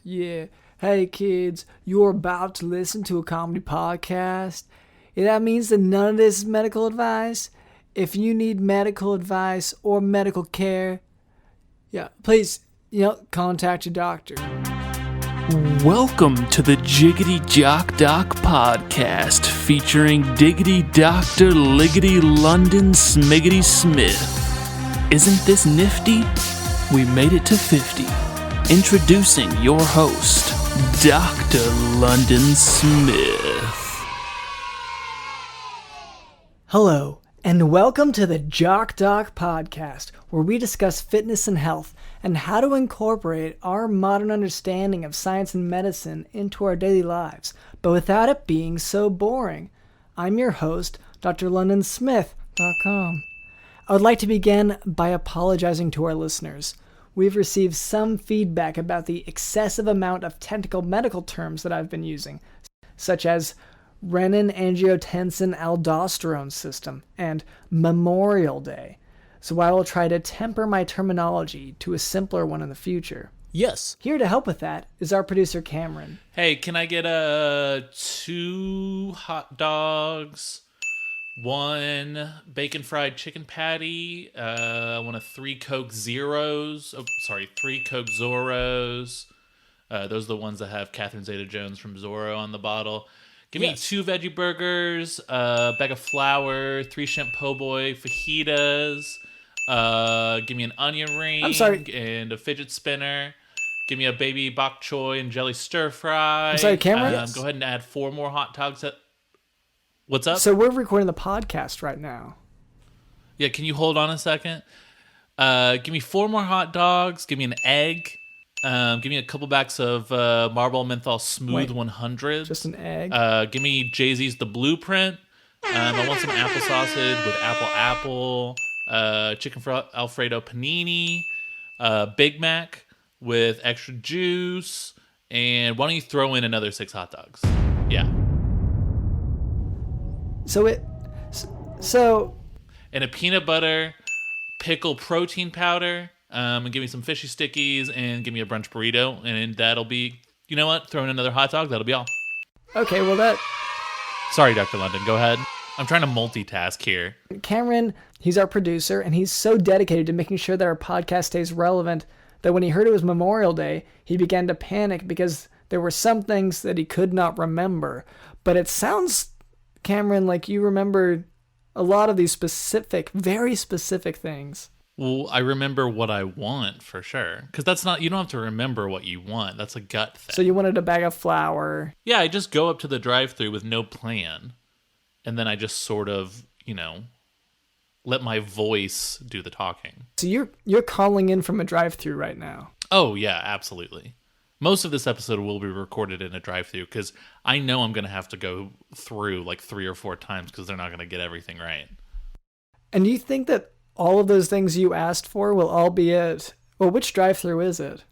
Yeah. Hey kids, you're about to listen to a comedy podcast. Yeah, that means that none of this is medical advice. If you need medical advice or medical care, please, contact your doctor. Welcome to the Jiggity Jock Doc podcast featuring Diggity Dr. Liggity London Smiggity Smith. Isn't this nifty? We made it to 50. Introducing your host, Dr. London Smith. Hello, and welcome to the Jock Doc podcast, where we discuss fitness and health and how to incorporate our modern understanding of science and medicine into our daily lives, but without it being so boring. I'm your host, drlondonsmith.com. I would like to begin by apologizing to our listeners. We've received some feedback about the excessive amount of technical medical terms that I've been using, such as renin-angiotensin-aldosterone system and Memorial Day. So I will try to temper my terminology to a simpler one in the future. Yes. Here to help with that is our producer, Cameron. Hey, can I get 2 hot dogs, 1 bacon fried chicken patty, I want 3 Coke Zeros. 3 Coke Zoros. Those are the ones that have Catherine Zeta-Jones from Zorro on the bottle. Give me 2 veggie burgers, a bag of flour, 3 shrimp po' boy fajitas. Give me an onion ring and a fidget spinner. Give me a baby bok choy and jelly stir fry. I'm sorry, Cameron? Go ahead and add 4 more hot dogs. What's up? So we're recording the podcast right now. Yeah, can you hold on a second? Give me 4 more hot dogs. Give me an egg. Give me a couple bags of Marlboro Menthol Smooth 100. Just an egg? Give me Jay-Z's The Blueprint. I want some apple sausage with apple, chicken Alfredo panini, Big Mac with extra juice, and why don't you throw in another 6 hot dogs? Yeah. And a peanut butter pickle protein powder. And give me some fishy stickies and give me a brunch burrito. And that'll be, you know what? Throw in another hot dog. That'll be all. Okay, well Sorry, Dr. London. Go ahead. I'm trying to multitask here. Cameron, he's our producer, and he's so dedicated to making sure that our podcast stays relevant that when he heard it was Memorial Day, he began to panic because there were some things that he could not remember. But it sounds, Cameron, like you remembered a lot of these very specific things. Well, I remember what I want for sure. Because that's not, you don't have to remember what you want. That's a gut thing. So you wanted a bag of flour. Yeah, I just go up to the drive-thru with no plan. And then I just sort of, let my voice do the talking. So you're calling in from a drive-thru right now. Oh, yeah, absolutely. Most of this episode will be recorded in a drive-thru because I know I'm going to have to go through like 3 or 4 times because they're not going to get everything right. And do you think that all of those things you asked for will all be it? Well, which drive-thru is it?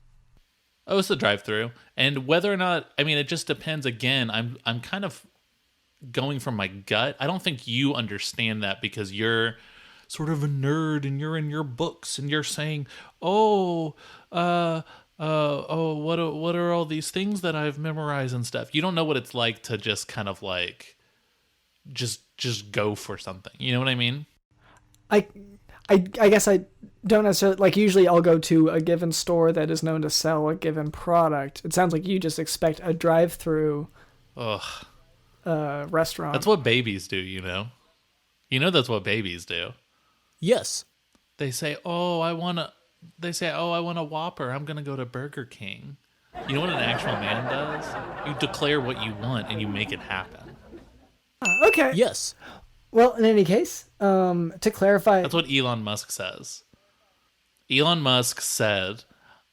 Oh, it's the drive-thru. And whether or not, it just depends. Again, I'm kind of going from my gut. I don't think you understand that because you're sort of a nerd and you're in your books and you're saying, what are all these things that I've memorized and stuff. You don't know what it's like to just kind of like just go for something. You know what I mean? I guess I don't necessarily, like, usually I'll go to a given store that is known to sell a given product. It sounds like you just expect a drive-through restaurant. That's what babies do, You know that's what babies do. Yes. They say, I want a Whopper. I'm going to go to Burger King. You know what an actual man does? You declare what you want and you make it happen. Okay. Yes. Well, in any case, to clarify... That's what Elon Musk says. Elon Musk said,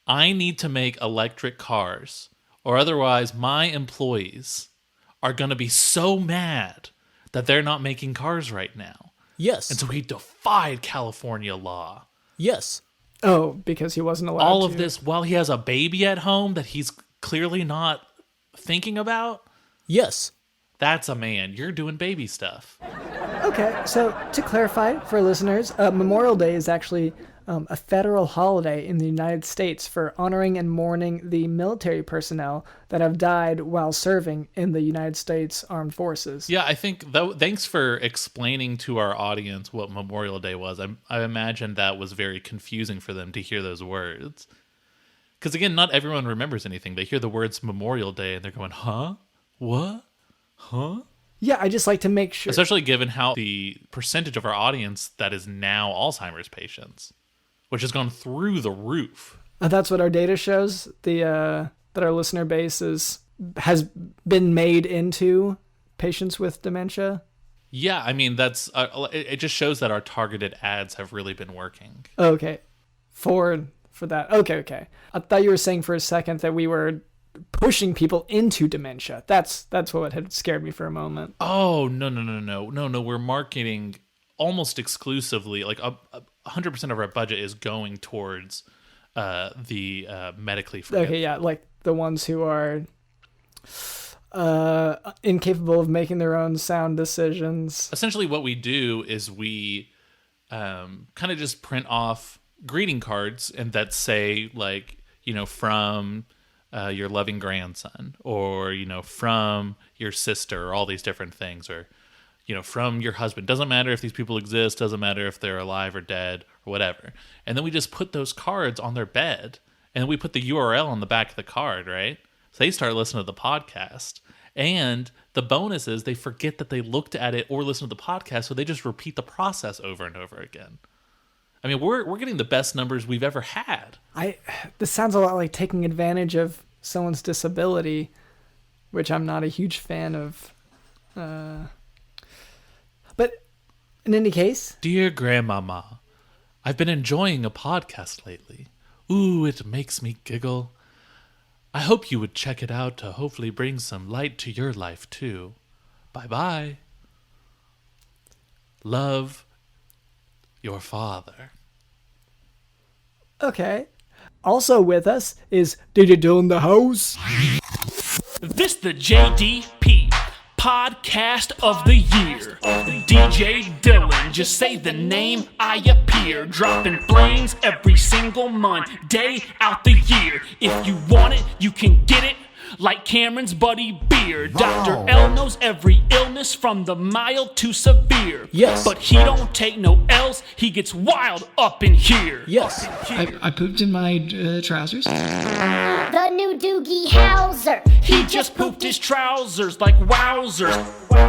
I need to make electric cars, or otherwise my employees are going to be so mad that they're not making cars right now. Yes. And so he defied California law. Yes. Oh, because he wasn't allowed All of this while he has a baby at home that he's clearly not thinking about? Yes. That's a man. You're doing baby stuff. Okay, so to clarify for listeners, Memorial Day is actually a federal holiday in the United States for honoring and mourning the military personnel that have died while serving in the United States Armed Forces. Yeah, I think thanks for explaining to our audience what Memorial Day was. I imagine that was very confusing for them to hear those words. Because again, not everyone remembers anything. They hear the words Memorial Day and they're going, huh? What? Huh? Yeah, I just like to make sure. Especially given how the percentage of our audience that is now Alzheimer's patients, which has gone through the roof. That's what our data shows. That our listener base has been made into patients with dementia. Yeah, I mean that's it. Just shows that our targeted ads have really been working. Okay, for that. Okay. I thought you were saying for a second that we were pushing people into dementia. That's what had scared me for a moment. Oh, no. We're marketing almost exclusively, like 100% of our budget is going towards the medically forgetful. Okay, yeah, like the ones who are incapable of making their own sound decisions. Essentially what we do is we kind of just print off greeting cards and that say, like, from your loving grandson, or from your sister, or all these different things, or from your husband. Doesn't matter if these people exist, doesn't matter if they're alive or dead or whatever. And then we just put those cards on their bed, and then we put the URL on the back of the card, right? So they start listening to the podcast, and the bonus is they forget that they looked at it or listened to the podcast, so they just repeat the process over and over again. I mean, we're getting the best numbers we've ever had. This sounds a lot like taking advantage of someone's disability, which I'm not a huge fan of. But in any case... Dear Grandmama, I've been enjoying a podcast lately. Ooh, it makes me giggle. I hope you would check it out to hopefully bring some light to your life, too. Bye-bye. Love, your father. Okay. Also with us is Digital in the house. This the JDP Podcast of the Year. DJ Dylan, just say the name, I appear. Dropping flames every single Monday out the year. If you want it, you can get it. Like Cameron's buddy Beer. Dr. L knows every illness from the mild to severe. Yes. But he don't take no L's, he gets wild up in here. Yes. I pooped in my trousers. The new Doogie Howser. He just pooped his trousers like wowzers.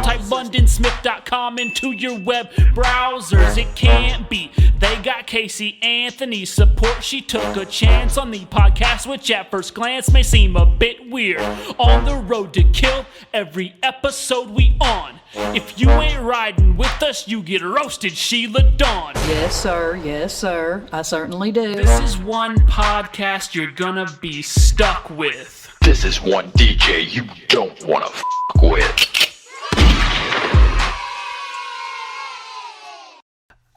Type LondonSmith.com into your web browsers. It can't be. They got Casey Anthony's support. She took a chance on the podcast, which at first glance may seem a bit weird. On the road to kill every episode we on. If you ain't riding with us, you get roasted, Sheila Dawn. Yes, sir. Yes, sir. I certainly do. This is one podcast you're gonna be stuck with. This is one DJ you don't want to with.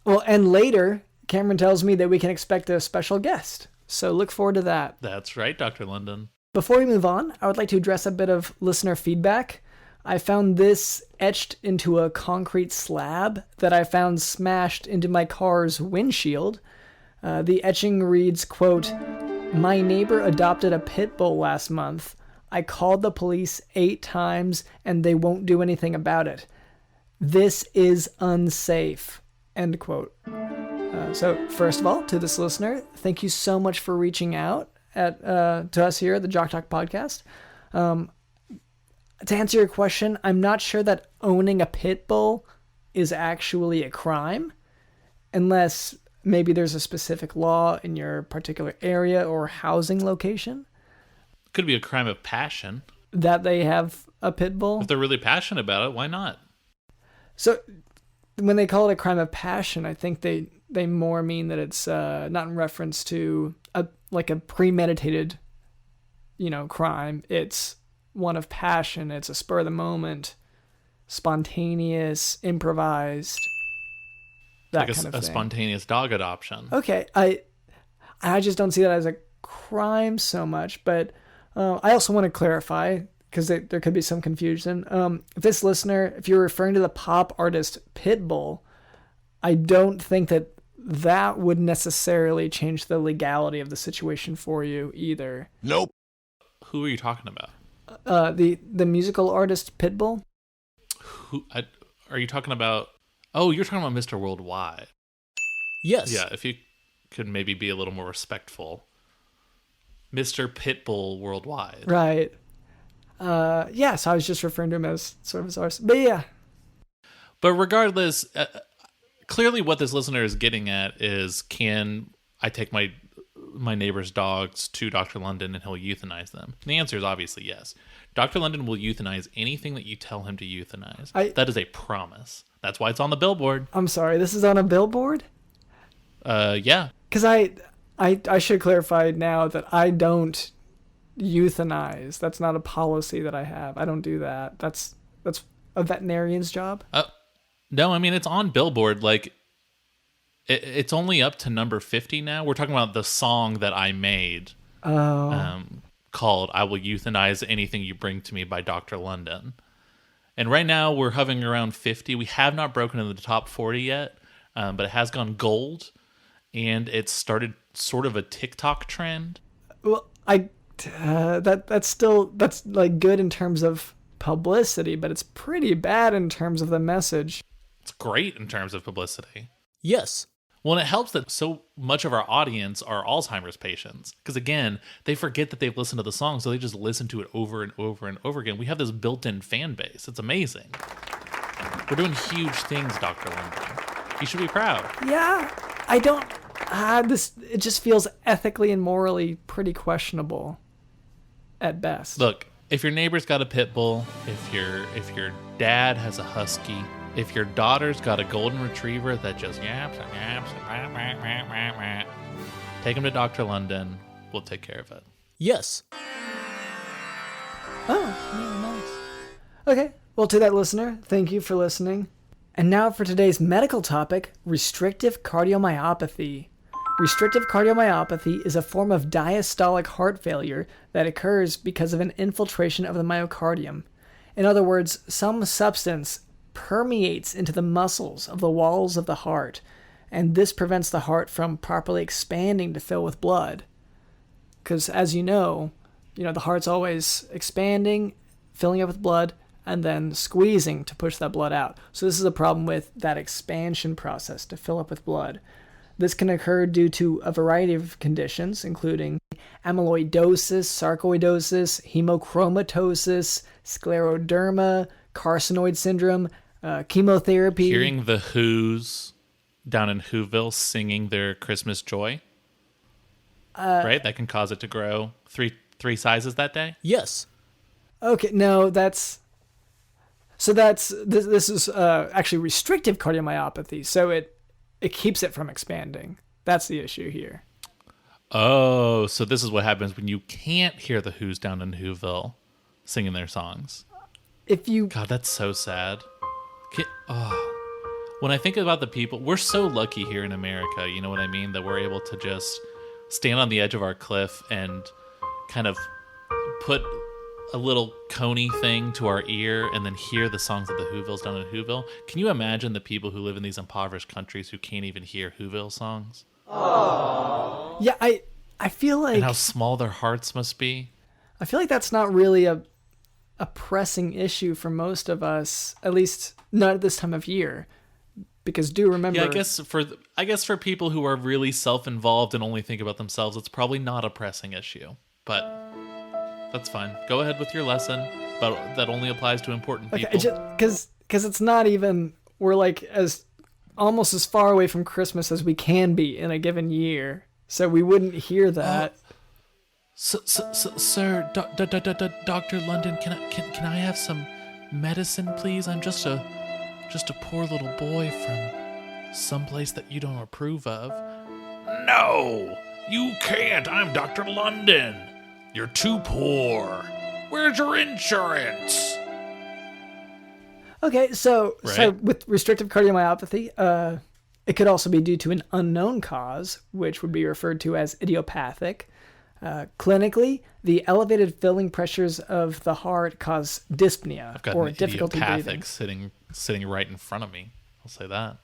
Well, and later, Cameron tells me that we can expect a special guest. So look forward to that. That's right, Dr. London. Before we move on, I would like to address a bit of listener feedback. I found this etched into a concrete slab that I found smashed into my car's windshield. The etching reads, quote, "My neighbor adopted a pit bull last month. I called the police 8 times and they won't do anything about it. This is unsafe," end quote. So first of all, to this listener, thank you so much for reaching out to us here at the Jock Talk podcast. To answer your question, I'm not sure that owning a pit bull is actually a crime, unless maybe there's a specific law in your particular area or housing location. Could be a crime of passion. That they have a pit bull? If they're really passionate about it, why not? So when they call it a crime of passion, I think they more mean that it's not in reference to a premeditated, crime. It's one of passion. It's a spur of the moment, spontaneous, improvised, that like kind of a thing. Spontaneous dog adoption. Okay, I just don't see that as a crime so much, but I also want to clarify, because there could be some confusion. If you're referring to the pop artist Pitbull, I don't think that that would necessarily change the legality of the situation for you either. Who are you talking about? The musical artist Pitbull. Are you talking about? Oh, you're talking about Mr. Worldwide. Yes. Yeah, if you could maybe be a little more respectful. Mr. Pitbull Worldwide. Right. Yeah, so I was just referring to him as sort of as artist. But yeah. But regardless, clearly what this listener is getting at is, can I take my neighbor's dogs to Dr. London and he'll euthanize them? And the answer is obviously yes. Dr. London will euthanize anything that you tell him to euthanize. That is a promise. That's why it's on the billboard. I'm sorry, this is on a billboard? Yeah. Because I should clarify now that I don't euthanize. That's not a policy that I have. I don't do that. That's a veterinarian's job. No, I mean, it's on billboard. Like, it's only up to number 50 now. We're talking about the song that I made called I Will Euthanize Anything You Bring to Me by Dr. London. And right now we're hovering around 50. We have not broken into the top 40 yet, but it has gone gold. And it started sort of a TikTok trend. Well, that's like good in terms of publicity, but it's pretty bad in terms of the message. It's great in terms of publicity. Yes. Well, and it helps that so much of our audience are Alzheimer's patients. Because again, they forget that they've listened to the song, so they just listen to it over and over and over again. We have this built-in fan base. It's amazing. We're doing huge things, Dr. London. You should be proud. Yeah, I don't... it just feels ethically and morally pretty questionable at best. Look, if your neighbor's got a pit bull, if your dad has a husky, if your daughter's got a golden retriever that just yaps and yaps and rah, take him to Dr. London. We'll take care of it. Yes. Oh, yeah, nice. Okay, well, to that listener, thank you for listening. And now for today's medical topic, restrictive cardiomyopathy. Restrictive cardiomyopathy is a form of diastolic heart failure that occurs because of an infiltration of the myocardium. In other words, some substance permeates into the muscles of the walls of the heart, and this prevents the heart from properly expanding to fill with blood. Because as you know, the heart's always expanding, filling up with blood, and then squeezing to push that blood out. So this is a problem with that expansion process to fill up with blood. This can occur due to a variety of conditions, including amyloidosis, sarcoidosis, hemochromatosis, scleroderma, carcinoid syndrome, chemotherapy. Hearing the Who's down in Whoville singing their Christmas Joy, right? That can cause it to grow three sizes that day. Yes. Okay, no, this is actually restrictive cardiomyopathy, so it keeps it from expanding. That's the issue here. Oh, so this is what happens when you can't hear the Who's down in Whoville singing their songs. God, that's so sad. When I think about the people, we're so lucky here in America, you know what I mean? That we're able to just stand on the edge of our cliff and kind of put a little coney thing to our ear and then hear the songs of the Whovilles down in Whoville. Can you imagine the people who live in these impoverished countries who can't even hear Whoville songs? Aww. Yeah, I feel like... And how small their hearts must be. I feel like that's not really a pressing issue for most of us, at least not at this time of year. Because do remember... Yeah, I guess for people who are really self-involved and only think about themselves, it's probably not a pressing issue. But... that's fine. Go ahead with your lesson, but that only applies to important people. Because it's not even... we're like almost as far away from Christmas as we can be in a given year, so we wouldn't hear that. Sir, Dr. London, can I have some medicine, please? I'm just a poor little boy from someplace that you don't approve of. No, you can't. I'm Dr. London. You're too poor. Where's your insurance? Okay, so with restrictive cardiomyopathy, it could also be due to an unknown cause, which would be referred to as idiopathic. Clinically, the elevated filling pressures of the heart cause dyspnea I've got or an difficulty breathing. sitting right in front of me. I'll say that.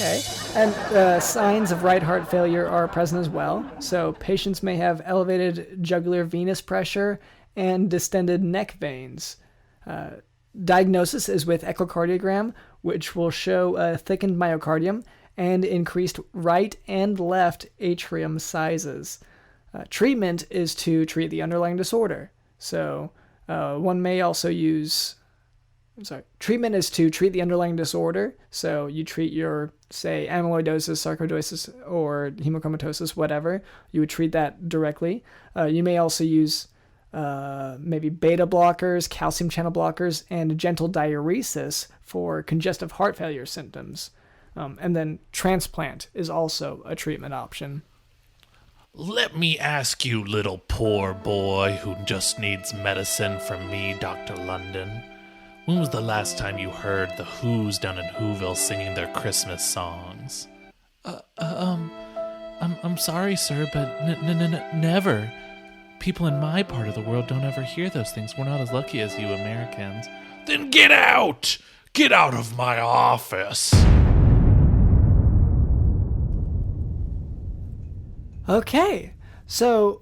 Okay. And signs of right heart failure are present as well. So patients may have elevated jugular venous pressure and distended neck veins. Diagnosis is with echocardiogram, which will show a thickened myocardium and increased right and left atrium sizes. Treatment is to treat the underlying disorder. So one may also use... Treatment is to treat the underlying disorder. So you treat your, say, amyloidosis, sarcoidosis, or hemochromatosis, whatever. You would treat that directly. You may also use maybe beta blockers, calcium channel blockers, and gentle diuresis for congestive heart failure symptoms. And then transplant is also a treatment option. Let me ask you, little poor boy who just needs medicine from me, Dr. London. When was the last time you heard the Who's down in Whoville singing their Christmas songs? I'm sorry, sir, but never. People in my part of the world don't ever hear those things. We're not as lucky as you Americans. Then get out! Get out of my office! Okay, so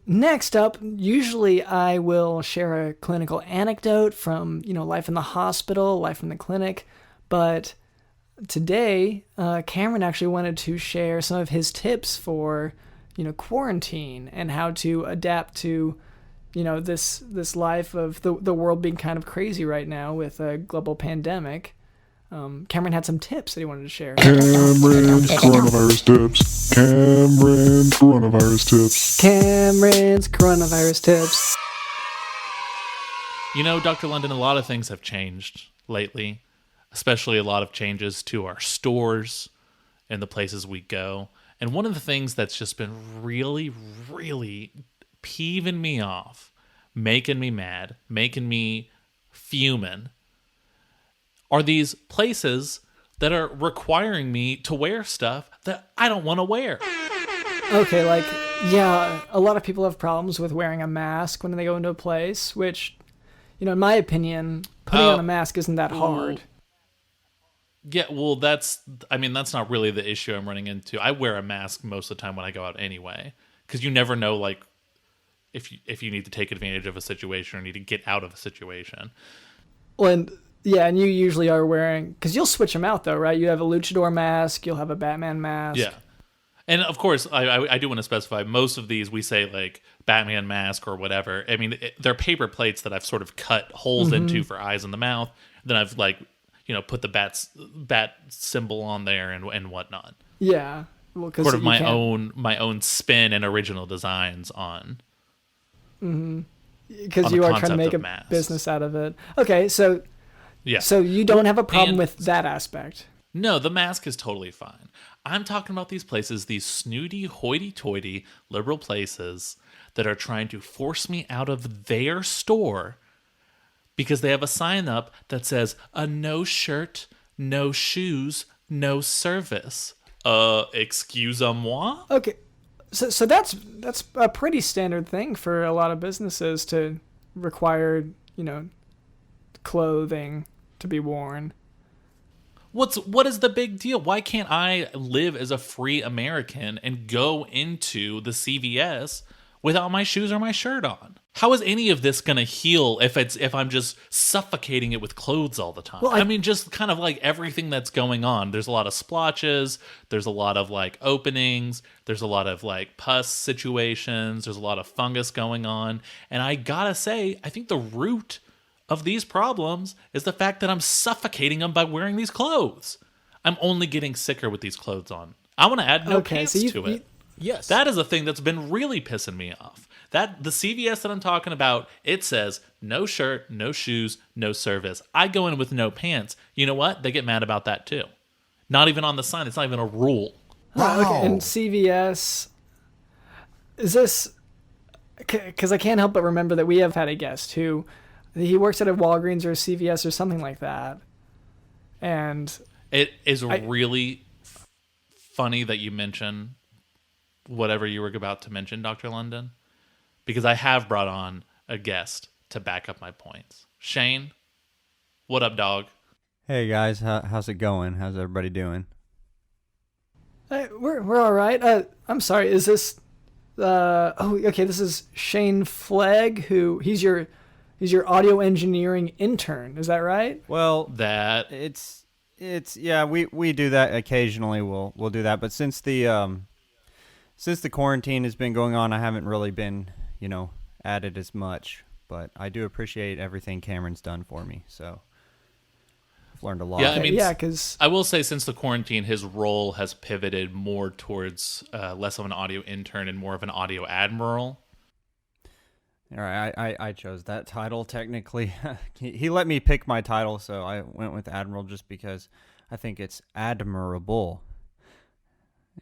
next up, usually I will share a clinical anecdote from, life in the hospital, life in the clinic, but today Cameron actually wanted to share some of his tips for, quarantine and how to adapt to, this life of the world being kind of crazy right now with a global pandemic. Cameron had some tips that he wanted to share. Cameron's coronavirus tips. Cameron's coronavirus tips. Cameron's coronavirus tips. Dr. London, a lot of things have changed lately, especially a lot of changes to our stores and the places we go. And one of the things that's just been really, really peeving me off, making me mad, making me fuming, are these places that are requiring me to wear stuff that I don't want to wear. Okay, a lot of people have problems with wearing a mask when they go into a place, which, in my opinion, putting on a mask isn't that hard. Yeah, well, that's not really the issue I'm running into. I wear a mask most of the time when I go out anyway, because you never know, if you need to take advantage of a situation or need to get out of a situation. Well, and you usually are wearing, because you'll switch them out though, right? You have a luchador mask, you'll have a Batman mask. Yeah. And of course, I do want to specify, most of these we say Batman mask or whatever. I mean, they're paper plates that I've sort of cut holes into for eyes and the mouth. Then I've put the bat symbol on there and whatnot. Yeah. Well, sort of my own spin and original designs on. Mm-hmm. Because you are trying to make a business out of it. Okay, so... Yeah. So you don't have a problem with that aspect? No, the mask is totally fine. I'm talking about these places, these snooty, hoity-toity liberal places that are trying to force me out of their store because they have a sign up that says, a no shirt, no shoes, no service. Excuse-moi? Okay. So that's a pretty standard thing for a lot of businesses to require, clothing to be worn. What is the big deal? Why can't I live as a free American and go into the CVS without my shoes or my shirt on? How is any of this gonna heal if I'm just suffocating it with clothes all the time? Well, I mean, just kind of everything that's going on. There's a lot of splotches. There's a lot of openings. There's a lot of pus situations. There's a lot of fungus going on. And I gotta say, I think the root of these problems is the fact that I'm suffocating them by wearing these clothes. I'm only getting sicker with these clothes on. I want to add no pants to it. Yes. That is a thing that's been really pissing me off. That the CVS that I'm talking about, it says no shirt, no shoes, no service. I go in with no pants. You know what? They get mad about that too. Not even on the sign. It's not even a rule. Wow. Okay. And CVS, is this... Because I can't help but remember that we have had a guest who... He works at a Walgreens or a CVS or something like that. And... It is really funny that you mention whatever you were about to mention, Dr. London, because I have brought on a guest to back up my points. Shane, what up, dog? Hey, guys. How's it going? How's everybody doing? We're all right. I'm sorry. Is this? Okay. This is Shane Fleg, who he's your audio engineering intern. Is that right? Well, That it's yeah, we do that occasionally. We'll do that, but since the quarantine has been going on, I haven't really been, at it as much. But I do appreciate everything Cameron's done for me. So I've learned a lot. Yeah, I mean, because I will say since the quarantine, his role has pivoted more towards less of an audio intern and more of an audio admiral. All right, I chose that title technically. He let me pick my title, so I went with Admiral just because I think it's admirable.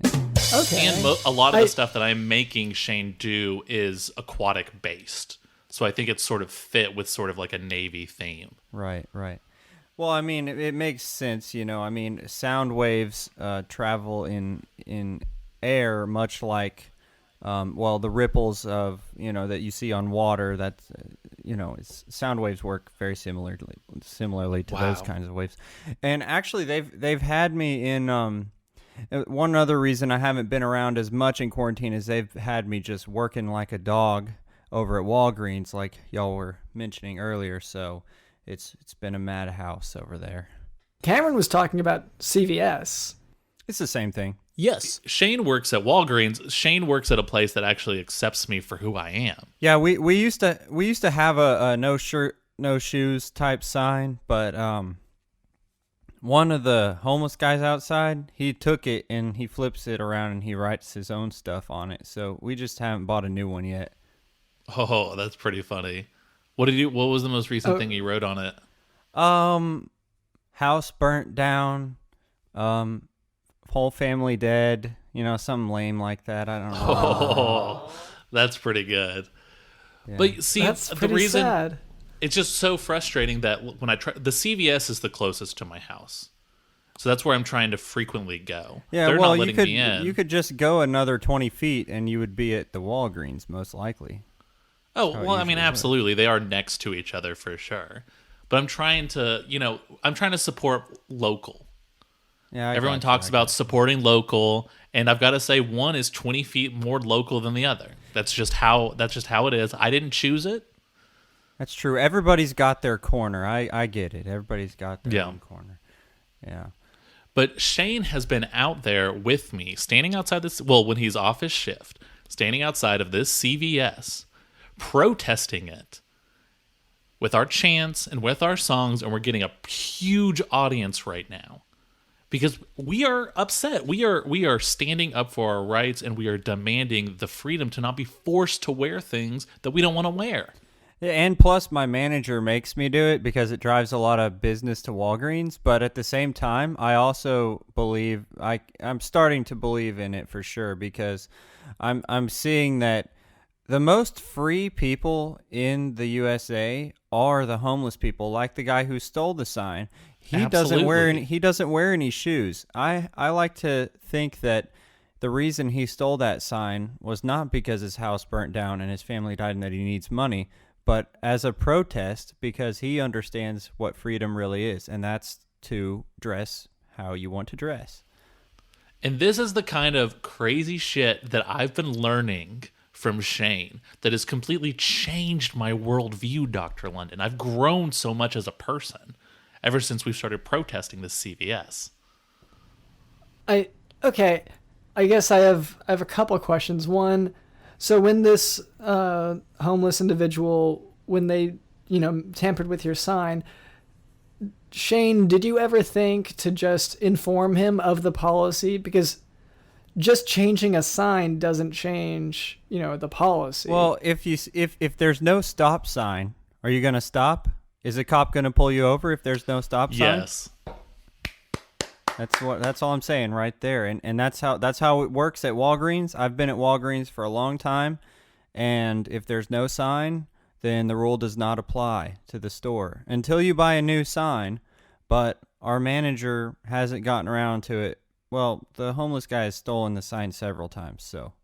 okay. And a lot of the stuff that I'm making Shane do is aquatic based. So I think it's sort of fit with sort of like a Navy theme. Right. Well, I mean, it makes sense, I mean, sound waves travel in air much like, the ripples of, that you see on water. That's, sound waves work very similarly to those kinds of waves. And actually, they've had me in. One other reason I haven't been around as much in quarantine is they've had me just working like a dog over at Walgreens, like y'all were mentioning earlier. So it's been a madhouse over there. Cameron was talking about CVS. It's the same thing. Yes. Shane works at Walgreens. Shane works at a place that actually accepts me for who I am. Yeah, we used to have a no shirt, no shoes type sign, but one of the homeless guys outside, he took it and he flips it around and he writes his own stuff on it. So we just haven't bought a new one yet. Oh, that's pretty funny. What was the most recent thing he wrote on it? House burnt down, whole family dead, something lame like that. I don't know. Oh, that's pretty good. Yeah. But see, That's the pretty reason sad. it's just so frustrating that when I try, the CVS is the closest to my house. So that's where I'm trying to frequently go. Yeah, They're well, not letting me in. you could just go another 20 feet and you would be at the Walgreens, most likely. Oh, how it well, I mean, usually absolutely. They are next to each other for sure. But I'm trying to, support local. Yeah, Everyone talks about supporting local, and I've got to say one is 20 feet more local than the other. That's just how it is. I didn't choose it. That's true. Everybody's got their corner. I get it. Everybody's got their own corner. Yeah. But Shane has been out there with me, standing outside this, when he's off his shift, standing outside of this CVS, protesting it with our chants and with our songs, and we're getting a huge audience right now because we are upset. We are standing up for our rights, and we are demanding the freedom to not be forced to wear things that we don't want to wear. And plus, my manager makes me do it because it drives a lot of business to Walgreens. But at the same time, I also believe I'm starting to believe in it for sure because I'm seeing that the most free people in the USA are the homeless people, like the guy who stole the sign. He doesn't wear any shoes. I like to think that the reason he stole that sign was not because his house burnt down and his family died and that he needs money, but as a protest because he understands what freedom really is, and that's to dress how you want to dress. And this is the kind of crazy shit that I've been learning from Shane that has completely changed my worldview, Dr. London. I've grown so much as a person ever since we started protesting this CVS. I guess I have a couple of questions. One, so when this homeless individual, when they, tampered with your sign, Shane, did you ever think to just inform him of the policy? Because just changing a sign doesn't change, the policy. Well, if there's no stop sign, are you going to stop? Is a cop going to pull you over if there's no stop sign? Yes. That's all I'm saying right there. And that's how it works at Walgreens. I've been at Walgreens for a long time, and if there's no sign, then the rule does not apply to the store until you buy a new sign. But our manager hasn't gotten around to it. Well, the homeless guy has stolen the sign several times, so.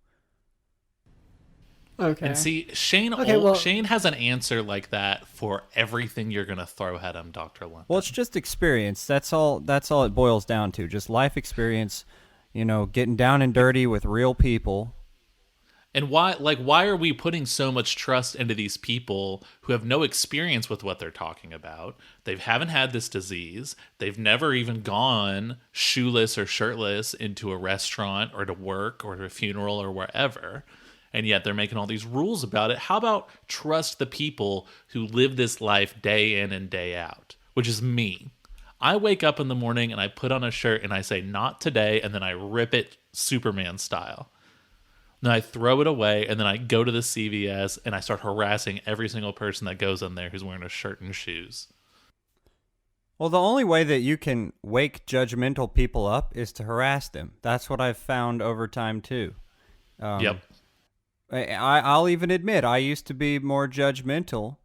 Okay. And see, Shane has an answer like that for everything you're going to throw at him, Dr. London. Well, it's just experience. That's all it boils down to. Just life experience. getting down and dirty with real people. And why are we putting so much trust into these people who have no experience with what they're talking about? They haven't had this disease. They've never even gone shoeless or shirtless into a restaurant or to work or to a funeral or wherever. And yet they're making all these rules about it. How about trust the people who live this life day in and day out, which is me. I wake up in the morning and I put on a shirt and I say, not today, and then I rip it Superman style. Then I throw it away, and then I go to the CVS, and I start harassing every single person that goes in there who's wearing a shirt and shoes. Well, the only way that you can wake judgmental people up is to harass them. That's what I've found over time, too. Yep. I'll even admit, I used to be more judgmental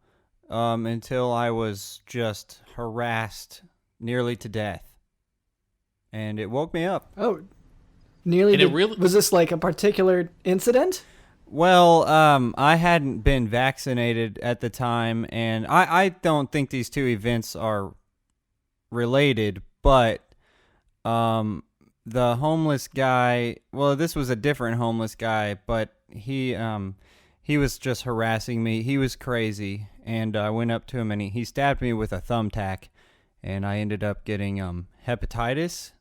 until I was just harassed nearly to death. And it woke me up. Oh, was this like a particular incident? Well, I hadn't been vaccinated at the time, and I don't think these two events are related, but the homeless guy, well, this was a different homeless guy, but he was just harassing me. He was crazy, and I went up to him, and he stabbed me with a thumbtack, and I ended up getting hepatitis,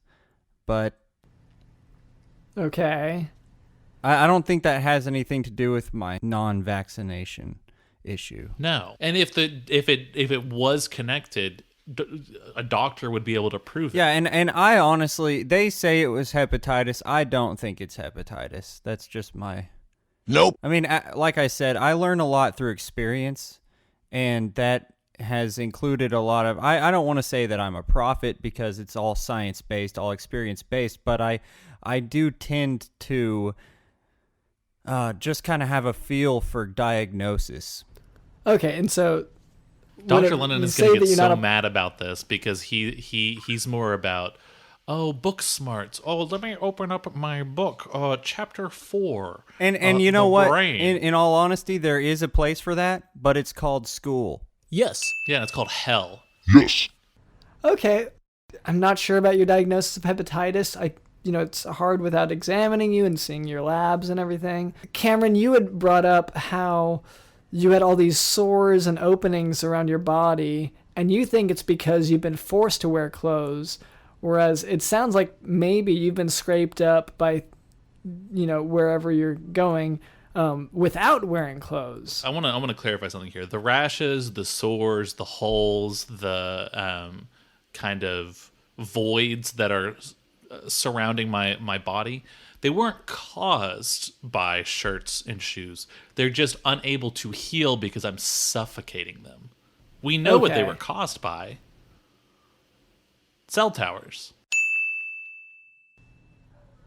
but... Okay. I don't think that has anything to do with my non-vaccination issue. No. And if it was connected, a doctor would be able to prove it. Yeah, and I honestly, they say it was hepatitis. I don't think it's hepatitis. That's just my... Nope. I mean, like I said, I learn a lot through experience, and that has included a lot of... I don't want to say that I'm a prophet because it's all science-based, all experience-based, but I do tend to just kind of have a feel for diagnosis. Okay, and so... Dr. Lennon is going to get so mad about this because he's more about, book smarts. Oh, let me open up my book, chapter 4. And you know what? In all honesty, there is a place for that, but it's called school. Yes. Yeah, it's called hell. Yes. Okay, I'm not sure about your diagnosis of hepatitis. It's hard without examining you and seeing your labs and everything. Cameron, you had brought up how you had all these sores and openings around your body, and you think it's because you've been forced to wear clothes, whereas it sounds like maybe you've been scraped up by, wherever you're going without wearing clothes. I want to clarify something here. The rashes, the sores, the holes, the kind of voids that are surrounding my body, they weren't caused by shirts and shoes. They're just unable to heal because I'm suffocating them. We know what they were caused by. Cell towers.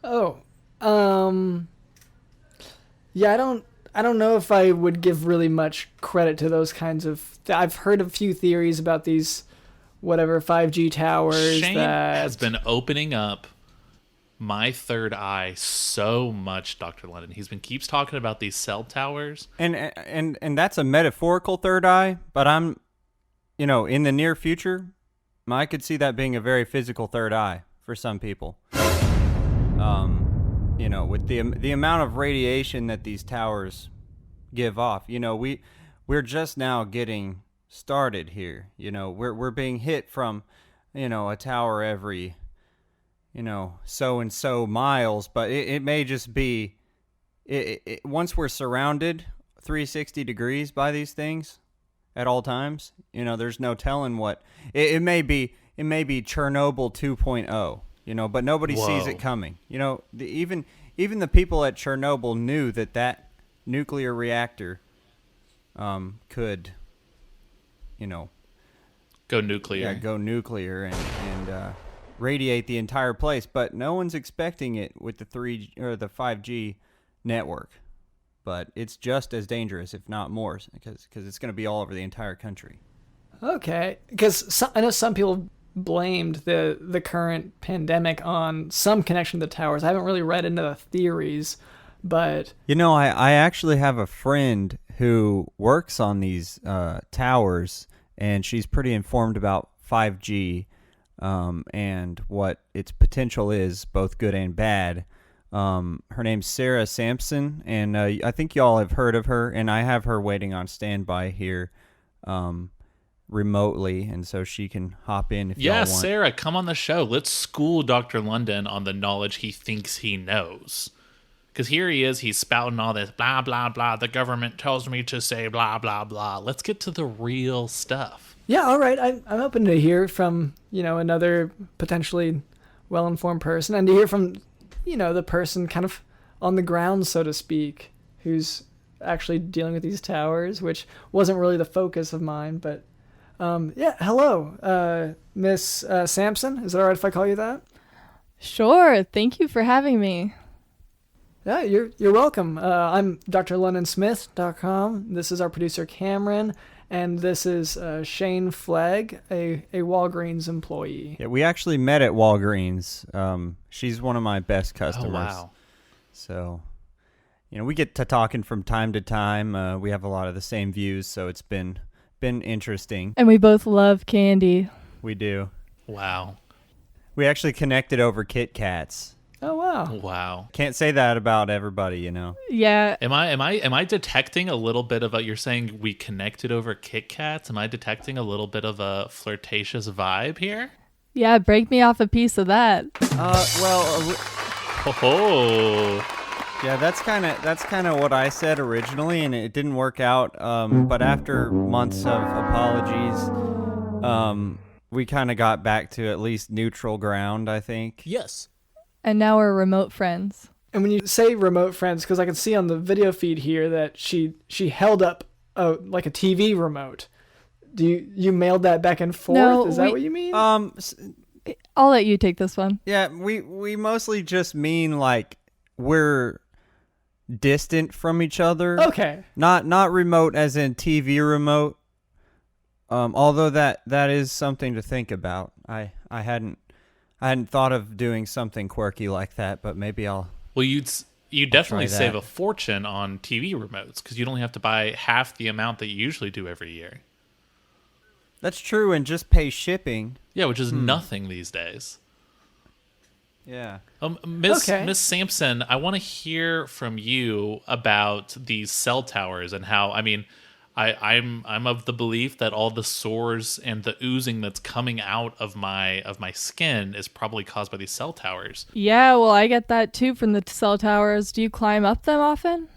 Oh, yeah, I don't know if I would give really much credit to those kinds of... I've heard a few theories about these, 5G towers. Shane has been opening up my third eye so much, Dr. Lennon. Keeps talking about these cell towers. And that's a metaphorical third eye, but I'm, in the near future, I could see that being a very physical third eye for some people. With the amount of radiation that these towers give off, we're just now getting started here. We're being hit from, a tower every, so and so miles, but it may just be, once we're surrounded 360 degrees by these things at all times, there's no telling what it may be. It may be Chernobyl 2.0. But nobody sees it coming. Even the people at Chernobyl knew that nuclear reactor could, go nuclear. Yeah, go nuclear and radiate the entire place. But no one's expecting it with the 3G or the 5G network. But it's just as dangerous, if not more, because it's going to be all over the entire country. Okay, because I know some people blamed the current pandemic on some connection to the towers. I haven't really read into the theories, but... I actually have a friend who works on these towers, and she's pretty informed about 5G. and what its potential is, both good and bad. Her name's Sarah Samson, and I think y'all have heard of her, and I have her waiting on standby here remotely, and so she can hop in if y'all want. Sarah, come on the show. Let's school Dr. London on the knowledge he thinks he knows. Because here he is, he's spouting all this blah, blah, blah. The government tells me to say blah, blah, blah. Let's get to the real stuff. Yeah, all right. I'm open to hear from, another potentially well-informed person, and to hear from, the person kind of on the ground, so to speak, who's actually dealing with these towers, which wasn't really the focus of mine. But, hello, Miss Samson. Is it all right if I call you that? Sure. Thank you for having me. Yeah, you're welcome. I'm drlondonsmith.com. This is our producer, Cameron. And this is Shane Fleg, a Walgreens employee. Yeah, we actually met at Walgreens. She's one of my best customers. Oh, wow. So, we get to talking from time to time. We have a lot of the same views, so it's been interesting. And we both love candy. We do. Wow. We actually connected over Kit Kats. Oh, wow. Wow. Can't say that about everybody, Yeah. Am I detecting a little bit of you're saying we connected over Kit Kats? Am I detecting a little bit of a flirtatious vibe here? Yeah, break me off a piece of that. Yeah, that's kind of what I said originally, and it didn't work out. But after months of apologies, we kind of got back to at least neutral ground, I think. Yes. And now we're remote friends. And when you say remote friends, because I can see on the video feed here that she held up like a TV remote. You mailed that back and forth? No, Is that what you mean? I'll let you take this one. Yeah, we mostly just mean like we're distant from each other. Okay. Not remote as in TV remote. Although that is something to think about. I hadn't thought of doing something quirky like that, but maybe I'll. Well, you definitely try save that. a fortune on TV remotes because you'd only have to buy half the amount that you usually do every year. That's true, and just pay shipping. Yeah, which is nothing these days. Yeah. Miss Sampson, I want to hear from you about these cell towers and how. I mean, I'm of the belief that all the sores and the oozing that's coming out of my skin is probably caused by these cell towers. Yeah, well, I get that too from the cell towers. Do you climb up them often?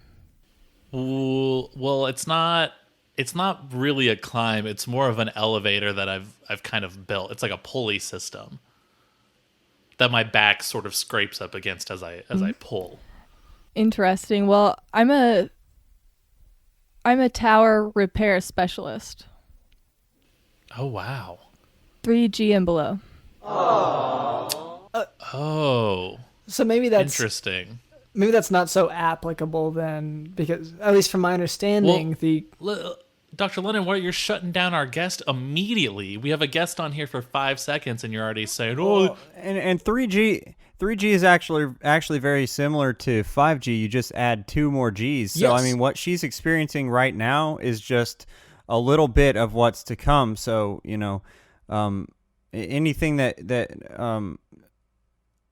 Well, it's not really a climb. It's more of an elevator that I've kind of built. It's like a pulley system that my back sort of scrapes up against as I pull. Interesting. Well, I'm a tower repair specialist. Oh, wow. 3G and below. Oh. So maybe that's interesting. Maybe that's not so applicable then, because at least from my understanding, Dr. Lennon, you're shutting down our guest immediately. We have a guest on here for 5 seconds, and you're already saying, "Oh." And 3G is actually very similar to 5G. You just add 2 more Gs. So Yes. I mean, what she's experiencing right now is just a little bit of what's to come. So anything that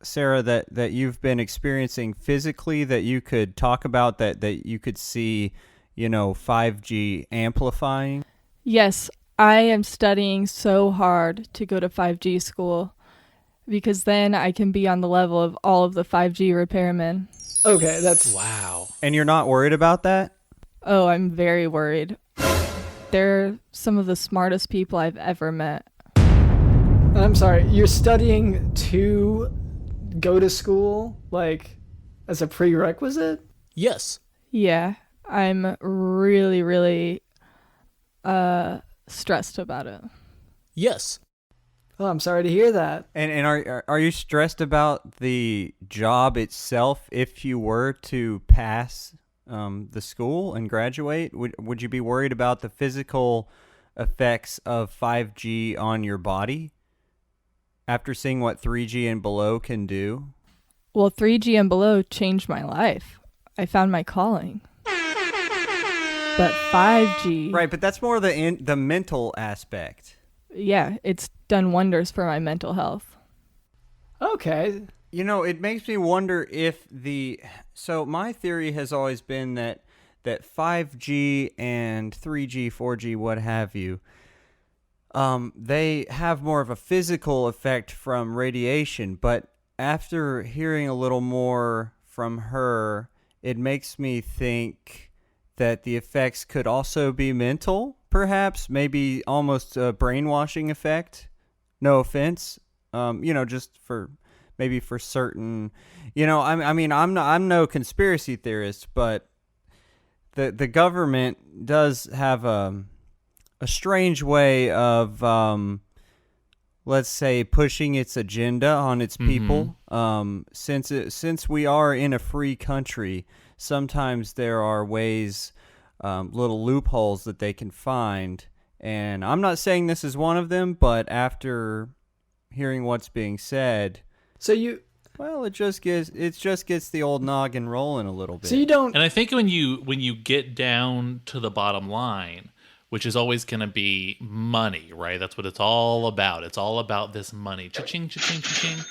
Sarah, that you've been experiencing physically that you could talk about, that you could see, 5G amplifying? Yes, I am studying so hard to go to 5G school because then I can be on the level of all of the 5G repairmen. Okay, that's... Wow. And you're not worried about that? Oh, I'm very worried. They're some of the smartest people I've ever met. I'm sorry, you're studying to go to school, like, as a prerequisite? Yes. Yeah, I'm really, really stressed about it. Yes. Oh, I'm sorry to hear that. And are you stressed about the job itself if you were to pass the school and graduate? Would you be worried about the physical effects of 5G on your body after seeing what 3G and below can do? Well, 3G and below changed my life. I found my calling. But 5G... Right, but that's more the mental aspect. yeah, it's done wonders for my mental health. Okay. It makes me wonder if so my theory has always been that 5G and 3G, 4G, what have you, they have more of a physical effect from radiation, but after hearing a little more from her, it makes me think that the effects could also be mental, perhaps, maybe almost a brainwashing effect. No offense, just maybe for certain, I'm no conspiracy theorist, but the government does have a strange way of, let's say, pushing its agenda on its people. Since we are in a free country, sometimes there are ways, little loopholes that they can find, and I'm not saying this is one of them, but after hearing what's being said, it just gets the old noggin rolling a little bit. So you don't. And I think when you get down to the bottom line, which is always going to be money, right? That's what it's all about. It's all about this money. Cha-ching, cha-ching, cha-ching.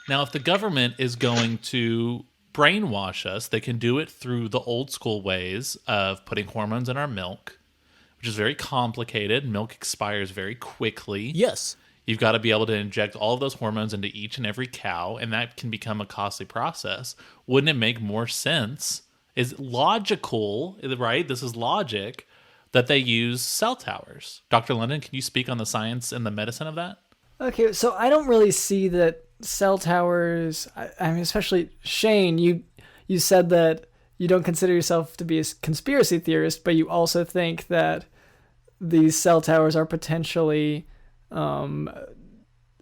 Now, if the government is going to brainwash us, they can do it through the old school ways of putting hormones in our milk, which is very complicated. Milk expires very quickly. Yes. You've got to be able to inject all of those hormones into each and every cow, and that can become a costly process. Wouldn't it make more sense? Is logical, right? This is logic, that they use cell towers. Dr. London, can you speak on the science and the medicine of that? Okay, so I don't really see that cell towers. I mean, especially Shane, you said that you don't consider yourself to be a conspiracy theorist, but you also think that these cell towers are potentially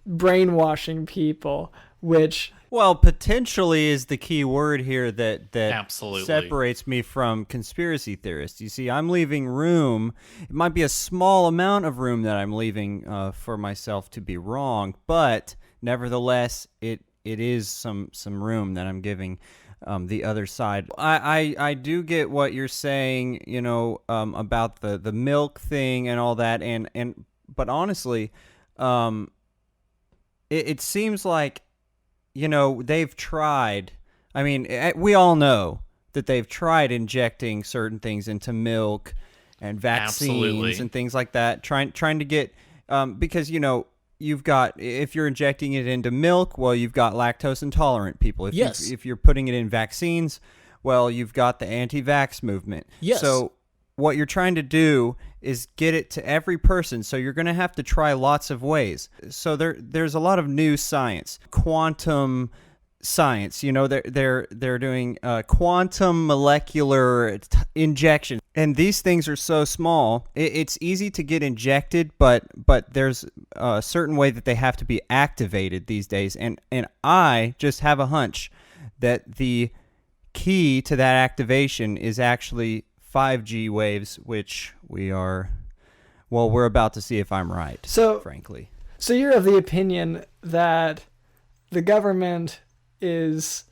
brainwashing people, which potentially is the key word here that absolutely separates me from conspiracy theorists. You see, I'm leaving room. It might be a small amount of room that I'm leaving for myself to be wrong, but nevertheless, it is some room that I'm giving the other side. I do get what you're saying, about the milk thing and all that, but honestly, it seems like, they've tried. I mean, we all know that they've tried injecting certain things into milk and vaccines Absolutely. and things like that, trying to get, because, you've got, if you're injecting it into milk, well, you've got lactose intolerant people. If you're putting it in vaccines, well, you've got the anti-vax movement. Yes. So what you're trying to do is get it to every person, so you're going to have to try lots of ways. So there's a lot of new science, quantum science. They're doing quantum molecular injection, and these things are so small. It's easy to get injected, but there's a certain way that they have to be activated these days. And I just have a hunch that the key to that activation is actually 5G waves, which we're about to see if I'm right, frankly. So you're of the opinion that the government is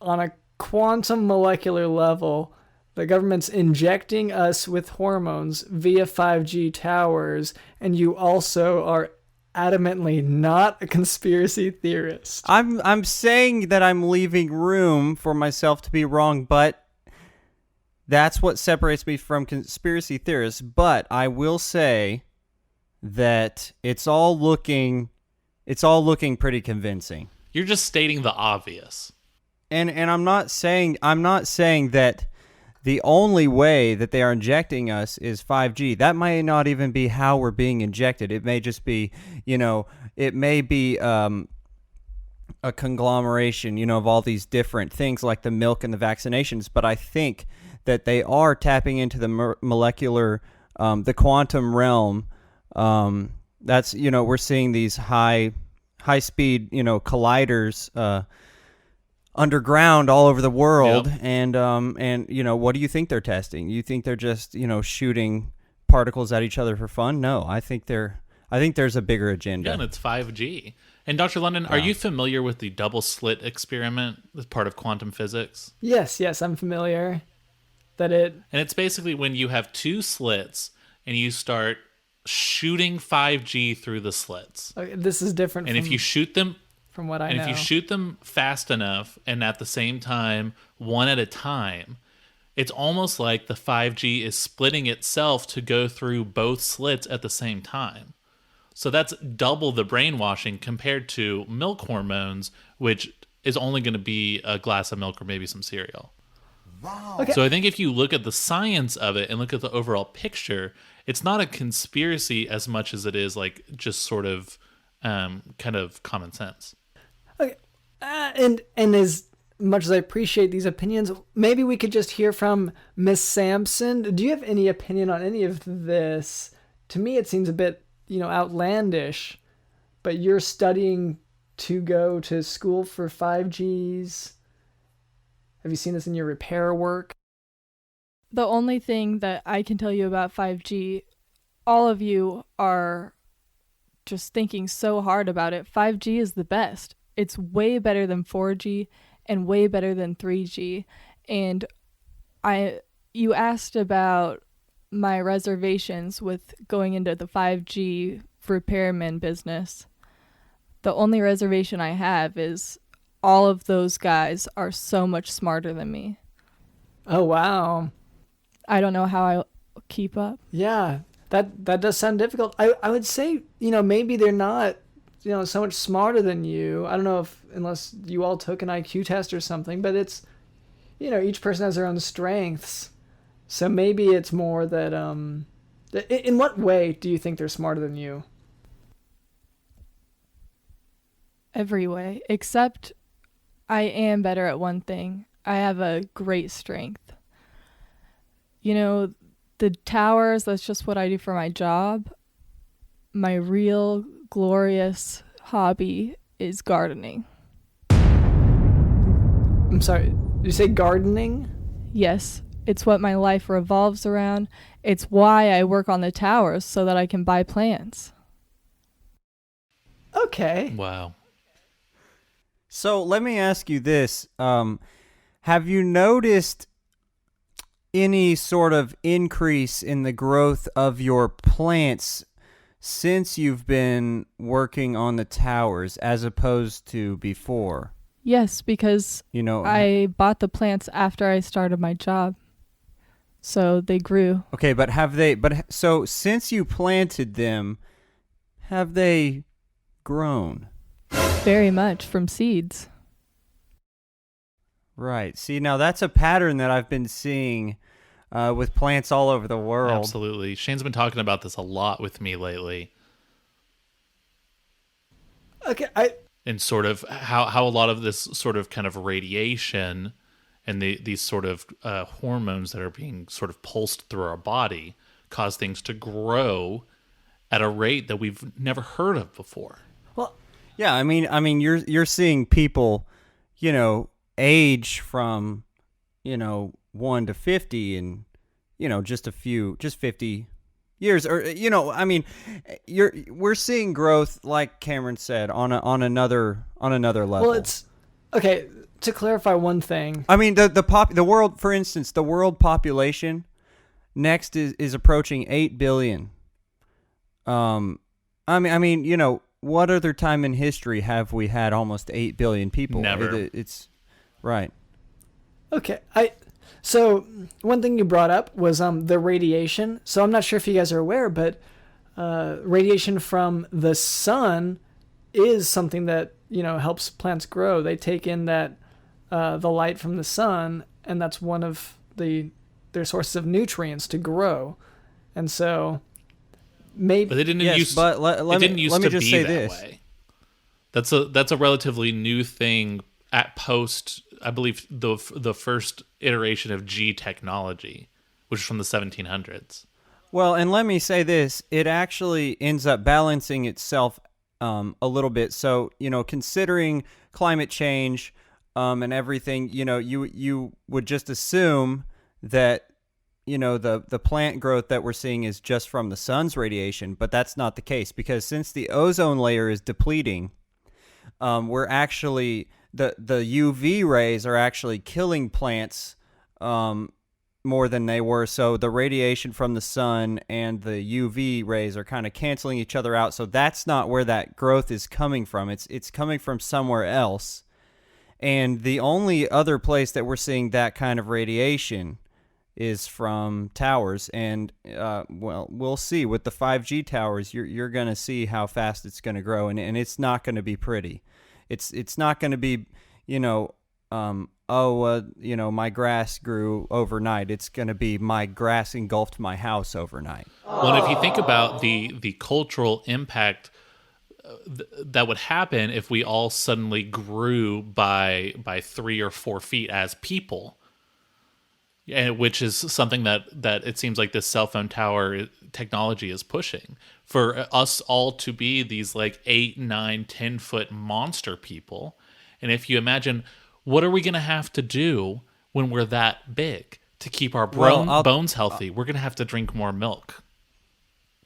on a quantum molecular level, the government's injecting us with hormones via 5G towers, and you also are adamantly not a conspiracy theorist. I'm saying that I'm leaving room for myself to be wrong, but that's what separates me from conspiracy theorists. But I will say that it's all looking pretty convincing. You're just stating the obvious. And I'm not saying that the only way that they are injecting us is 5G. That might not even be how we're being injected. It may just be, it may be a conglomeration, of all these different things like the milk and the vaccinations. But I think that they are tapping into the molecular, the quantum realm. That's, we're seeing these high speed, colliders underground all over the world. Yep. And what do you think they're testing? You think they're just, shooting particles at each other for fun? No, I think there's a bigger agenda. Yeah, and it's 5G. And Dr. London, are you familiar with the double slit experiment as part of quantum physics? Yes, I'm familiar. And it's basically when you have two slits and you start shooting 5G through the slits. Okay, this is different. And if you shoot them from what I know, if you shoot them fast enough and at the same time, one at a time, it's almost like the 5G is splitting itself to go through both slits at the same time. So that's double the brainwashing compared to milk hormones, which is only going to be a glass of milk or maybe some cereal. Wow. Okay. So I think if you look at the science of it and look at the overall picture, it's not a conspiracy as much as it is like just sort of kind of common sense. Okay. And as much as I appreciate these opinions, maybe we could just hear from Miss Samson. Do you have any opinion on any of this? To me, it seems a bit, outlandish, but you're studying to go to school for 5Gs. Have you seen this in your repair work? The only thing that I can tell you about 5G, all of you are just thinking so hard about it. 5G is the best. It's way better than 4G and way better than 3G. And you asked about my reservations with going into the 5G repairman business. The only reservation I have is all of those guys are so much smarter than me. Oh, wow. I don't know how I'll keep up. Yeah, that does sound difficult. I would say, maybe they're not, so much smarter than you. I don't know unless you all took an IQ test or something, but it's, each person has their own strengths. So maybe it's more that, in what way do you think they're smarter than you? Every way, except I am better at one thing. I have a great strength. The towers, that's just what I do for my job. My real glorious hobby is gardening. I'm sorry, did you say gardening? Yes, it's what my life revolves around. It's why I work on the towers, so that I can buy plants. Okay. Wow. So let me ask you this. Have you noticed any sort of increase in the growth of your plants since you've been working on the towers as opposed to before? Yes, because I bought the plants after I started my job. So they grew. Okay, but so since you planted them, have they grown? Very much, from seeds. Right. See, now that's a pattern that I've been seeing with plants all over the world. Absolutely. Shane's been talking about this a lot with me lately. Okay, and sort of how a lot of this sort of kind of radiation and these sort of hormones that are being sort of pulsed through our body cause things to grow at a rate that we've never heard of before. Well, yeah, I mean, you're seeing people, age from, 1 to 50 and, just 50 years, or we're seeing growth, like Cameron said, on another level. Well, it's okay. To clarify one thing, I mean, the world, for instance, the world population next is approaching 8 billion. What other time in history have we had almost 8 billion people? Never. It's right. Okay, so one thing you brought up was the radiation. So I'm not sure if you guys are aware, but radiation from the sun is something that helps plants grow. They take in that the light from the sun, and that's one of their sources of nutrients to grow. And so maybe, but they didn't yes, use. But let me just say this. Way. That's a relatively new thing at post. I believe the first iteration of G technology, which is from the 1700s. Well, and let me say this: it actually ends up balancing itself a little bit. So considering climate change and everything, you would just assume that the plant growth that we're seeing is just from the sun's radiation, but that's not the case, because since the ozone layer is depleting, we're actually the UV rays are actually killing plants more than they were. So the radiation from the sun and the UV rays are kind of canceling each other out. So that's not where that growth is coming from. It's coming from somewhere else. And the only other place that we're seeing that kind of radiation is from towers. And well, we'll see with the 5G towers. You're going to see how fast it's going to grow, and it's not going to be pretty. It's not going to be, my grass grew overnight. It's going to be my grass engulfed my house overnight. Well, if you think about the cultural impact that would happen if we all suddenly grew by 3 or 4 feet as people, and which is something that it seems like this cell phone tower technology is pushing, for us all to be these like 8, 9, 10 foot monster people. And if you imagine, what are we going to have to do when we're that big to keep our bones healthy? We're going to have to drink more milk.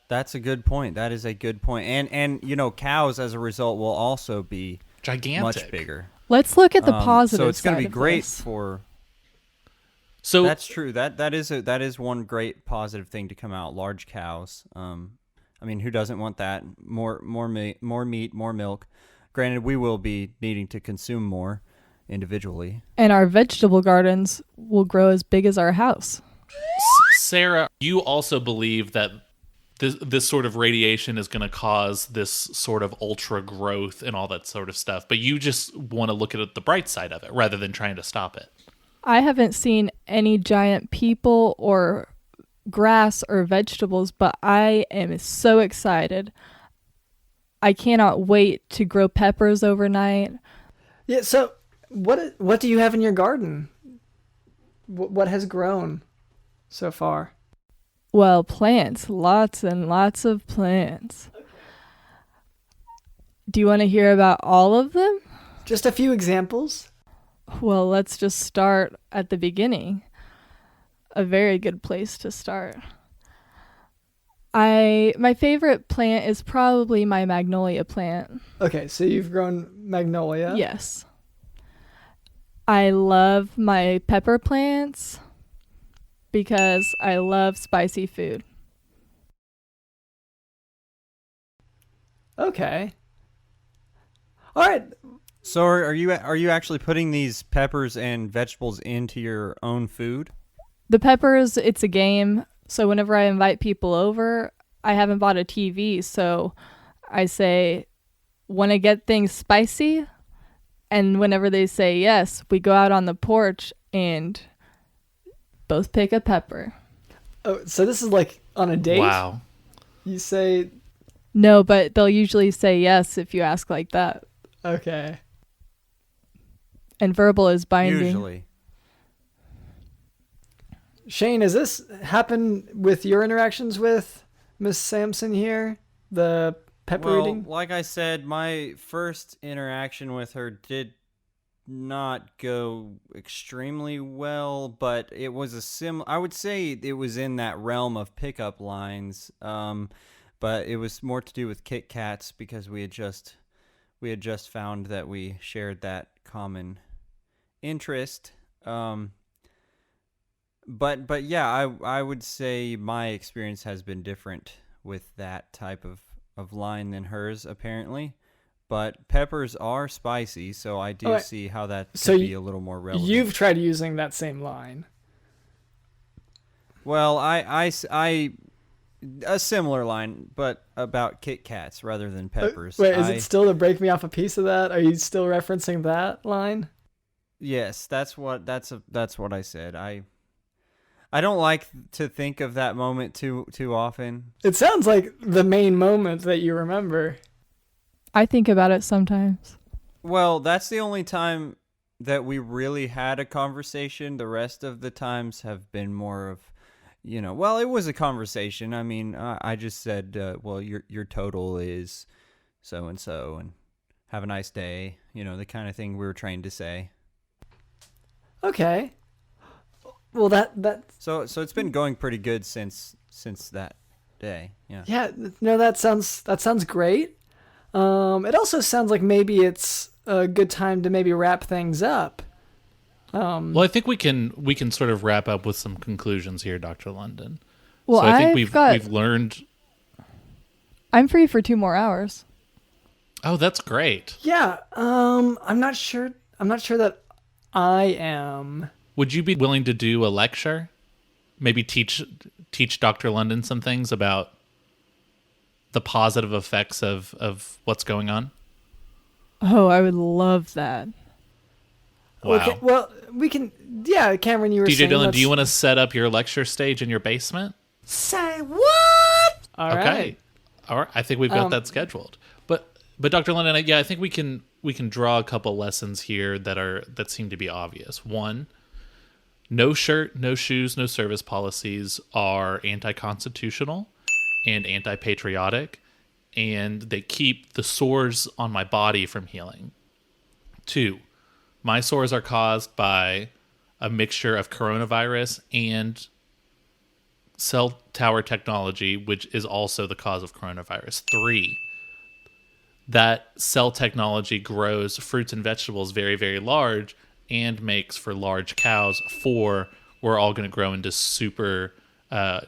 That's a good point. That is a good point. And cows as a result will also be gigantic, much bigger. Let's look at the positive. So it's going to be great this. for. So that's true. That is one great positive thing to come out. Large cows. Who doesn't want that? More meat, more milk. Granted, we will be needing to consume more individually. And our vegetable gardens will grow as big as our house. Sarah, you also believe that this sort of radiation is going to cause this sort of ultra growth and all that sort of stuff, but you just want to look at the bright side of it rather than trying to stop it. I haven't seen any giant people or grass or vegetables, but I am so excited. I cannot wait to grow peppers overnight. Yeah, so what do you have in your garden? What has grown so far? Well, plants. Lots and lots of plants. Do you want to hear about all of them? Just a few examples. Well, let's just start at the beginning. A very good place to start. My favorite plant is probably my magnolia plant. Okay, so you've grown magnolia. Yes. I love my pepper plants because I love spicy food. Okay. All right. So are you actually putting these peppers and vegetables into your own food? The peppers, it's a game. So whenever I invite people over, I haven't bought a TV, so I say, want to get things spicy? And whenever they say yes, we go out on the porch and both pick a pepper. Oh, so this is like on a date? Wow. You say... No, but they'll usually say yes if you ask like that. Okay. And verbal is binding. Usually. Shane, has this happened with your interactions with Miss Samson here? The pepper eating? Well, like I said, my first interaction with her did not go extremely well, but it was I would say it was in that realm of pickup lines, but it was more to do with Kit Kats because we had just found that we shared that common interest. But yeah, I would say my experience has been different with that type of line than hers, apparently. But peppers are spicy, so I do see how that could be a little more relevant. You've tried using that same line. Well, I a similar line, but about Kit Kats rather than peppers. Wait, is it still to break me off a piece of that? Are you still referencing that line? Yes, that's what I said. I don't like to think of that moment too often. It sounds like the main moment that you remember. I think about it sometimes. Well, that's the only time that we really had a conversation. The rest of the times have been more of, well, it was a conversation. I mean, I just said, well, your total is so and so, and have a nice day. The kind of thing we were trained to say. Okay. Well, that so it's been going pretty good since that day. Yeah. Yeah. No, that sounds great. It also sounds like maybe it's a good time to maybe wrap things up. Well, I think we can sort of wrap up with some conclusions here, Dr. London. Well, so I think we've learned. I'm free for 2 more hours. Oh, that's great. Yeah. I'm not sure that I am. Would you be willing to do a lecture? Maybe teach Dr. London some things about the positive effects of what's going on? Oh, I would love that. Wow. Okay, well, we can. Yeah, Cameron, you were DJ saying. Dylan, do you want to set up your lecture stage in your basement? Say what? All Okay. right. All right. I think we've got that scheduled. But Dr. London, I think we can draw a couple lessons here that seem to be obvious. One, no shirt, no shoes, no service policies are anti-constitutional and anti-patriotic, and they keep the sores on my body from healing. 2, my sores are caused by a mixture of coronavirus and cell tower technology, which is also the cause of coronavirus. 3, that cell technology grows fruits and vegetables very, very large and makes for large cows. 4, we're all going to grow into super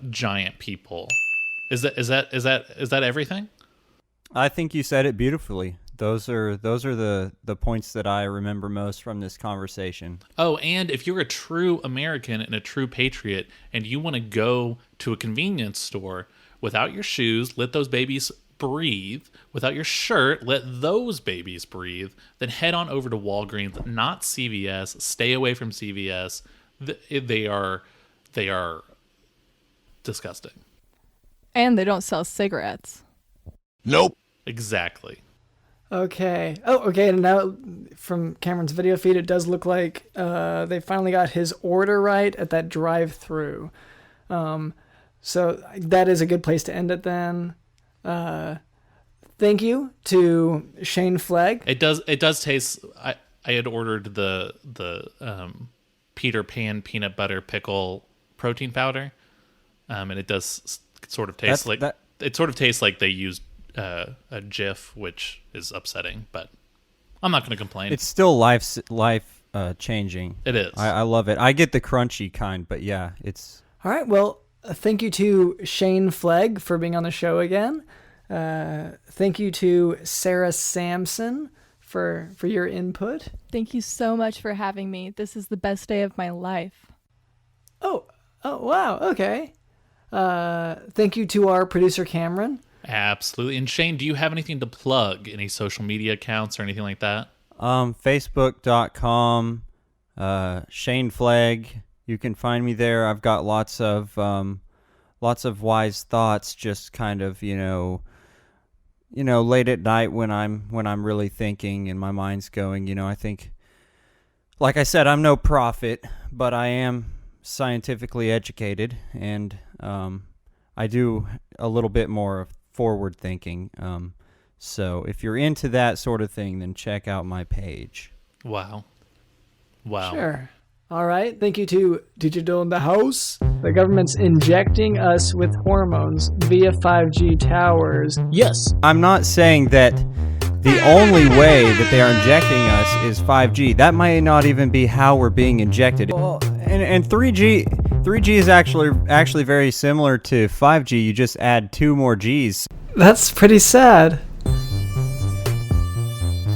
giant people. Is that everything? I think you said it beautifully. Those are the points that I remember most from this conversation. Oh, and if you're a true American and a true patriot and you want to go to a convenience store without your shoes, let those babies breathe, without your shirt, let those babies breathe, then head on over to Walgreens, not CVS. Stay away from CVS. They are disgusting. And they don't sell cigarettes. Nope. Exactly. Okay. Oh, okay. And now from Cameron's video feed, it does look like they finally got his order right at that drive-through. So that is a good place to end it then. Thank you to Shane Fleg. It does taste. I had ordered the Peter Pan peanut butter pickle protein powder, and it does sort of taste it sort of tastes like they used a Jif, which is upsetting, but I'm not going to complain. It's still life changing. It is. I love it. I get the crunchy kind, but yeah, it's... All right. Well, thank you to Shane Fleg for being on the show again. Thank you to Sarah Samson for your input. Thank you so much for having me. This is the best day of my life. Oh, wow. Okay. Thank you to our producer, Cameron. Absolutely. And Shane, do you have anything to plug? Any social media accounts or anything like that? Facebook.com, Shane Fleg. You can find me there. I've got lots of wise thoughts, just kind of, late at night when I'm really thinking and my mind's going, I think, like I said, I'm no prophet, but I am scientifically educated, and I do a little bit more of forward thinking. So if you're into that sort of thing, then check out my page. Wow. Sure. All right. Thank you to Digital in the House. The government's injecting us with hormones via 5G towers. Yes. I'm not saying that the only way that they are injecting us is 5G. That might not even be how we're being injected. Well, and 3G is actually very similar to 5G. You just add 2 more Gs. That's pretty sad.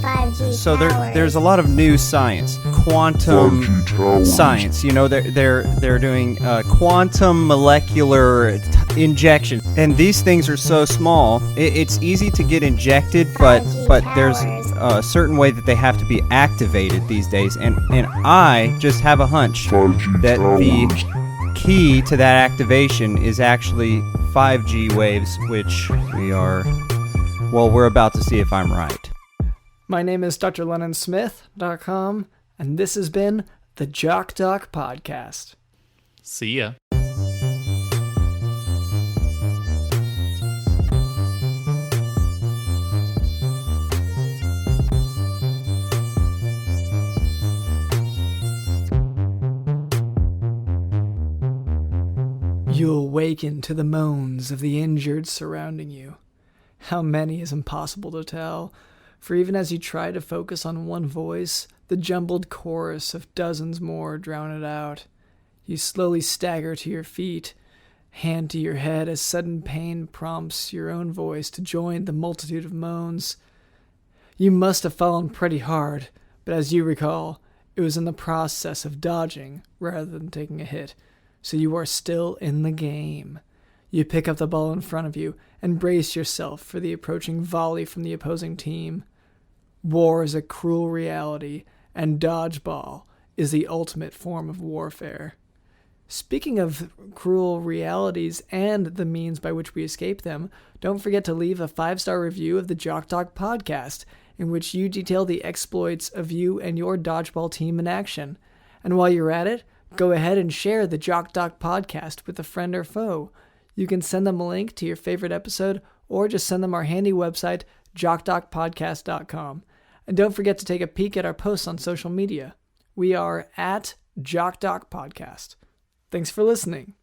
5G So towers. there's a lot of new science, quantum 5G towers. science. They're doing quantum molecular injection, and these things are so small. It's easy to get injected, but 5G there's a certain way that they have to be activated these days. And I just have a hunch 5G that towers. the key to that activation is actually 5G waves, which we're about to see if I'm right. My name is drlennonsmith.com, and this has been the Jock Doc Podcast. See ya. You awaken to the moans of the injured surrounding you. How many is impossible to tell, for even as you try to focus on one voice, The jumbled chorus of dozens more drown it out. You slowly stagger to your feet, hand to your head as sudden pain prompts your own voice to join the multitude of moans. You must have fallen pretty hard, but as you recall, it was in the process of dodging rather than taking a hit, so you are still in the game. You pick up the ball in front of you and brace yourself for the approaching volley from the opposing team. War is a cruel reality, and dodgeball is the ultimate form of warfare. Speaking of cruel realities and the means by which we escape them, don't forget to leave a 5-star review of the Jock podcast, in which you detail the exploits of you and your dodgeball team in action. And while you're at it, go ahead and share the Jock podcast with a friend or foe. You can send them a link to your favorite episode, or just send them our handy website, jockdocpodcast.com. And don't forget to take a peek at our posts on social media. We are at Jock Podcast. Thanks for listening.